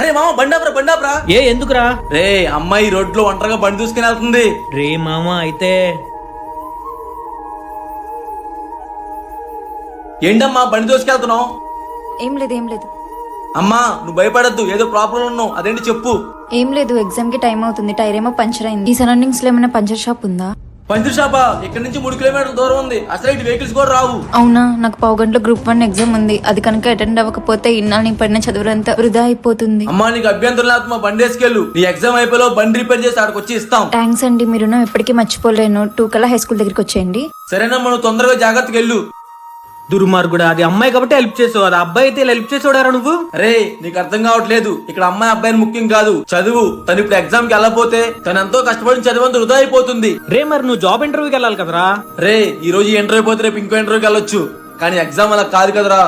అరే మామ బండాపురా బండాపురా. ఏ ఎందుకురా? రే అమ్మాయి రోడ్లో ఒంటరిగా బండి దూసుకుని వెళ్తుంది. రే మామ అయితే ఏంటమ్మా బండి దూసుకెళ్తున్నావు? ఏం లేదు. అమ్మా నువ్వు భయపడద్దు, ఏదో ప్రాబ్లం ఉన్నావు, అదేంటి చెప్పు. ఏం లేదు, ఎగ్జామ్ కి టైం అవుతుంది. టైర్ ఏమో పంచర్ అయింది. ఈ సరౌండింగ్స్ లో ఏమైనా పంచర్ షాప్ ఉందా? పంచర్ షాపా? ఇక్కడ నుంచి 3 కిలోమీటర్ల దూరం ఉంది. అసలు ఇటు వెహికల్స్ కూడా రావు. అవునా? నాకు పావు గంటలో గ్రూప్ 1 ఎగ్జామ్ ఉంది. అది కనుక అటెండ్ అవ్వకపోతే ఇన్నాళ్ళు పడిన చదువులంతా వృధా అయిపోతుంది. అమ్మా నీకు అభ్యంతరం లేదు, మా బండి వేసుకెళ్ళు. నీ ఎగ్జామ్ అయిపోయి బండి రిపేర్ చేసి ఆడికి వచ్చి ఇస్తాం. థ్యాంక్స్ అండి, మీరు ఎప్పటికీ మర్చిపోలేను. 2 కల్లా హై స్కూల్ దగ్గరికి వచ్చేయండి. సరేనమ్మా నువ్వు తొందరగా జాగ్రత్తగా వెళ్ళు. దుర్మార్గుడా, అది అమ్మాయి కాబట్టి హెల్ప్ చేసావు, అది అబ్బాయి అయితే హెల్ప్ చేసావుడారా నువ్వు? రే నీకు అర్థం కావట్లేదు, ఇక్కడ అమ్మాయి అబ్బాయిని ముఖ్యం కాదు, చదువు. తను ఇప్పుడు ఎగ్జామ్ కి వెళ్ళకపోతే తను ఎంతో కష్టపడి చదివంతా వృధా అయిపోతుంది. రే మరి నువ్వు జాబ్ ఇంటర్వ్యూకి వెళ్ళాలి కదరా? రే ఈ రోజు ఇంటర్వ్యూ పోతే రేపు ఇంకో ఇంటర్వ్యూకి వెళ్ళొచ్చు, కానీ ఎగ్జామ్ అలా కాదు కదరా.